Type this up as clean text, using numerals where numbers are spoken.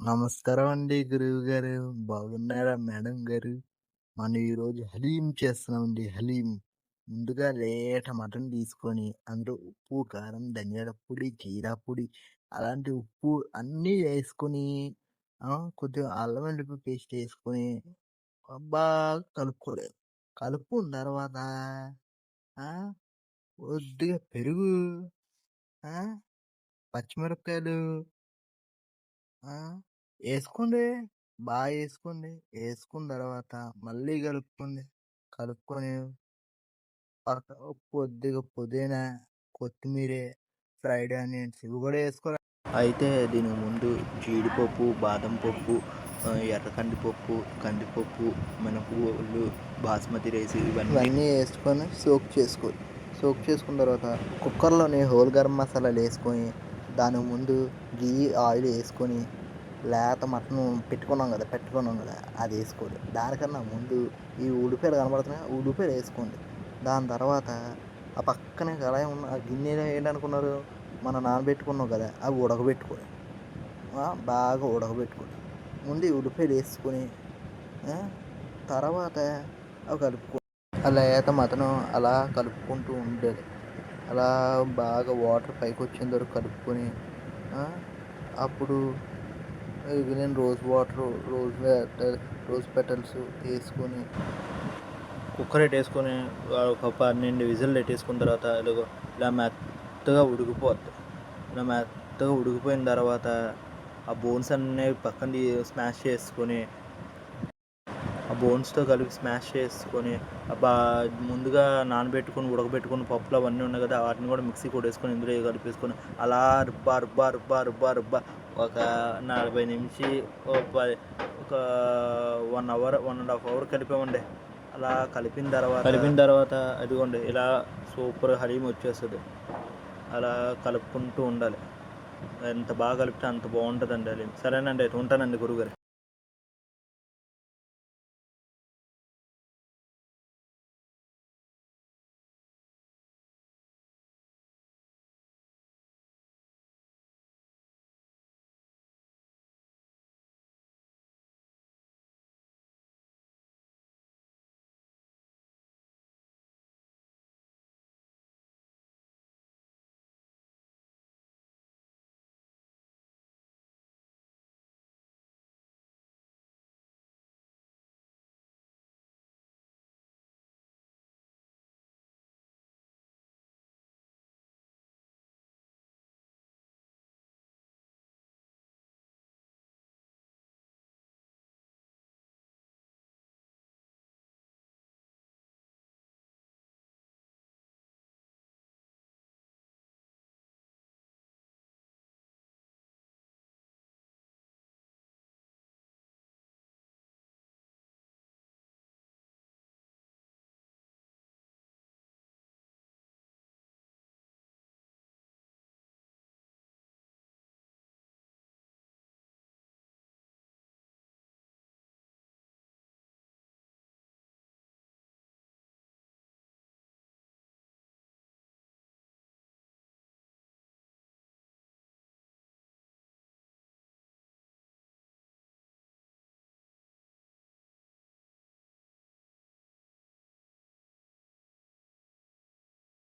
నమస్కారం అండి గురువుగారు. బాగున్నారా మేడం గారు? మనం ఈరోజు హలీం చేస్తున్నామండి హలీం. ముందుగా లేత మటన్ తీసుకొని, అందులో ఉప్పు, కారం, ధనియాల పొడి, జీరా పొడి, అలాంటి ఉప్పు అన్నీ యేసుకొని, కొద్దిగా అల్లం వెల్లుల్లి పేస్ట్ యేసుకొని, బాగా కలుపుకోవాలి. కలుపుకున్న తర్వాత ఆ! కొద్దిగా పెరుగు, ఆ! పచ్చిమిరపకాయలు, ఆ! ఏసుకోండి. ఏసుకోండి. ఏసుకున్న తర్వాత మళ్ళీ కలుపుకోండి. కలుపుకొని కొద్దిగా పుదీనా, కొత్తిమీరి, ఫ్రైడ్ ఆనియన్స్ ఇవి గూడా ఏసుకోవాలి. అయితే దీనికి ముందు జీడిపప్పు, బాదం పప్పు, ఎర్ర కందిపప్పు, మినపగుళ్ళు, బాస్మతి రైస్ ఇవన్నీ ఏసుకొని సోక్ చేసుకోవాలి. సోక్ చేసుకున్న తర్వాత కుక్కర్‌లోని హోల్ గరం మసాలాలేసుకొని, దానికి ముందు ఆయిల్ ఏసుకొని లేత మటను పెట్టుకున్నాం గదా! అదేసుకోవాలి. దానికన్నా ముందు ఈ ఉల్లిపాయలు కనపడుతున్నాయా? ఉల్లిపాయలేసుకోండి. దాని తర్వాత ఆ పక్కనే కడాయి ఉన్న ఆ గిన్నెలో ఏంటనుకున్నారు? మనం నానబెట్టుకున్నాం కదా! అవి ఉడకబెట్టుకోవాలి. బాగా ఉడకబెట్టుకోవాలి. ముందు ఈ ఉల్లిపాయలేసుకొని ఆ! తర్వాత అవి కలుపుకో ఆ లేత మటను అలా కలుపుకుంటూ ఉండాలి. అలా బాగా వాటర్ పైకొచ్చేంత వరకు కలుపుకొని ఆ! అప్పుడు నేను రోజ్ పెటల్స్ ఏసుకొని కుక్కర్ ఒక 12 విజిల్లు పెట్టేసుకున్న తర్వాత ఇలా మెత్తగా ఉడికిపోద్ది. ఇలా మెత్తగా ఉడికిపోయిన తర్వాత ఆ బోన్స్ అన్నీ పక్కన స్మాష్ చేసుకొని, ఆ బోన్స్‌తో కలిపి స్మాష్ చేసుకొని, బా ముందుగా ఉడకబెట్టుకున్న పప్పులు అవన్నీ ఉన్నాయి కదా! వాటిని కూడా మిక్సీ కొట్టేసుకొని ఇందులో కలిపేసుకొని అలా రుబ్బా ఒక 40 నుంచి ఒక 1 అవర్, 1 ½ అవర్ కలిపామండి. అలా కలిపిన తర్వాత అదిగోండి ఇలా సూపర్ హలీం వచ్చేస్తది. అలా కలుపుకుంటూ ఉండాలి. ఎంత బాగా కలిపితే అంత బావుంటదండి హలీం. సరేనండి. అయితే ఉంటానండి గురువుగారు.